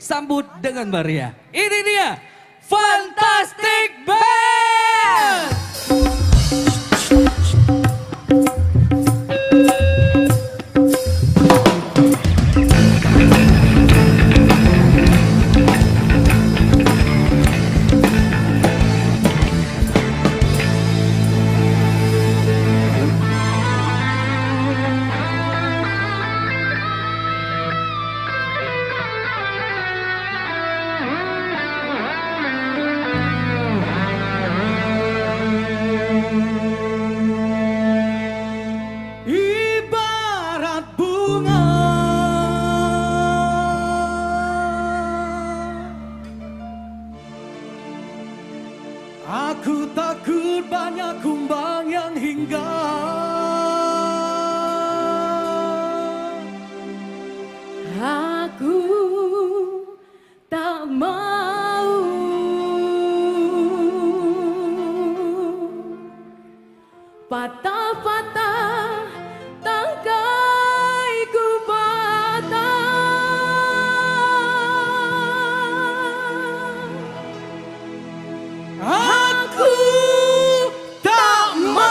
sambut dengan meriah. Ini dia Fantastic Band. Aku takut banyak kumbang yang hinggap. Aku tak mau patah-patah tangkaiku patah. Aku tak mau.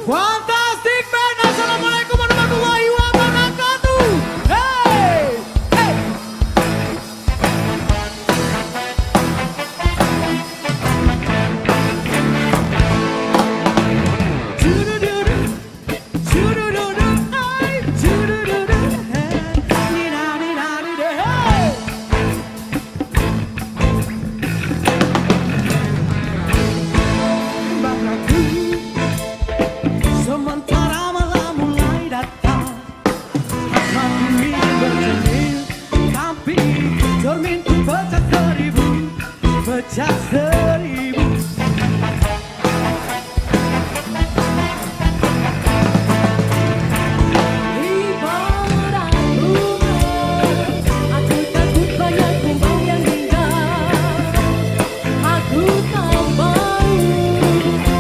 Fantastic Band, assalamualaikum warahmatullahi wabarakatuh. Hey, hey. Judududu, judududu, ay, judududu, hey, nina-nina-nina, hey. Banglaku, sementara malam mulai datang. Hati ini bercermin, tapi cerminku pecah seribu, pecah seribu. Ibarat bunga, aku takut banyak kumbang yang hinggap. Aku tak mau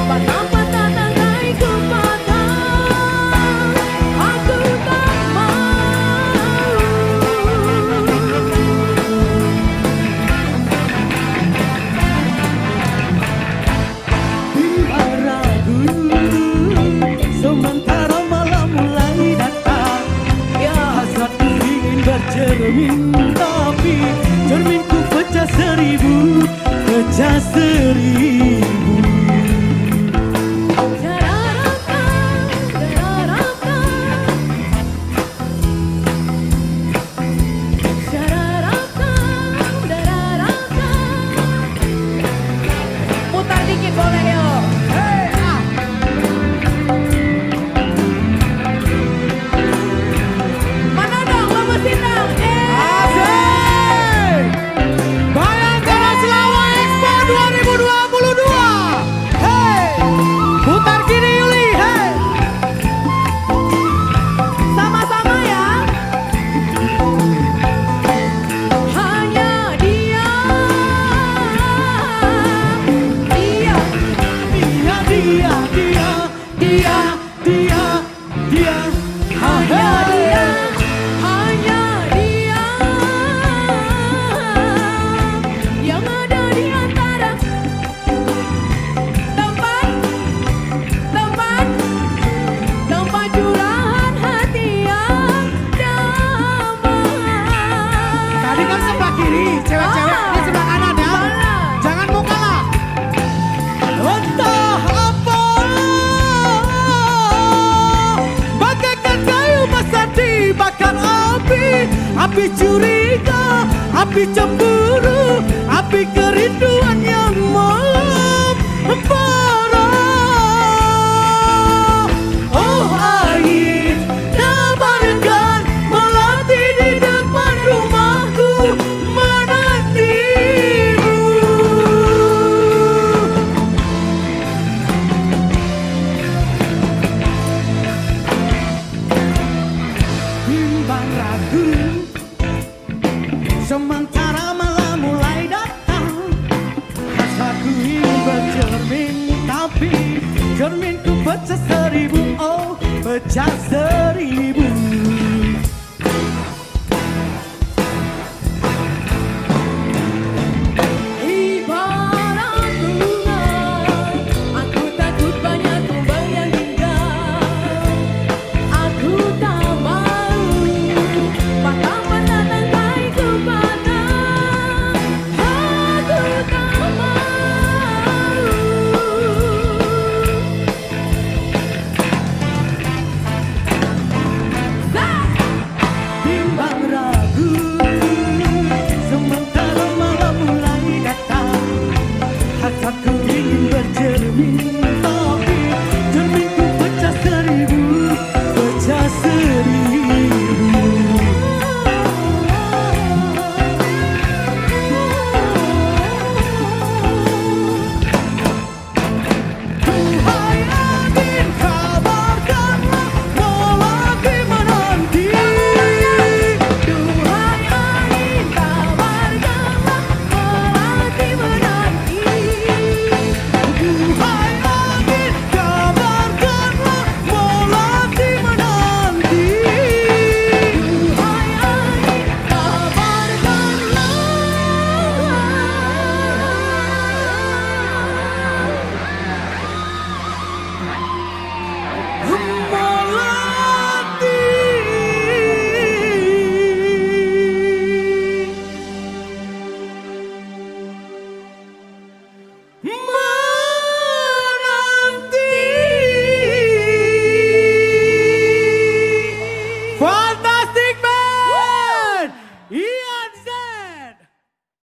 patah-patah tangkaiku patah. Aku tak mau. Biar ragu, sementara malam mulai datang. Ya hasratku ingin bercermin, tapi cerminku pecah seribu, pecah seribu. Putar dikit boleh yo. Mana dong lemesin dong. Asik! Bayangkara Selawang Expo 2022. Hey! Putar kiri Yuli, hey! Sama-sama ya. Hanya dia. Dia. Dia. Hanya dia. Hanya dia. Yang ada di antara tempat curahan hati yang damai. Tadi kan sebelah kiri, cewek-cewek di sebelah kanan ya. Jangan mau kalah. Entah apa, bagaikan kayu besar dibakar api. Api curiga, api cemburu, api kerinduan yang membara. Oh air, tebarkan melati di depan rumahku menantimu. Bimbang ragu, sementara malam mulai datang. pecah seribu. Ibarat bunga, aku takut banyak tumbang yang indah. Aku tak mau patah-patah tangkaiku patah. Aku tak mau. Bimbang ragu sementara malam mulai datang, hasratku ingin bercermin.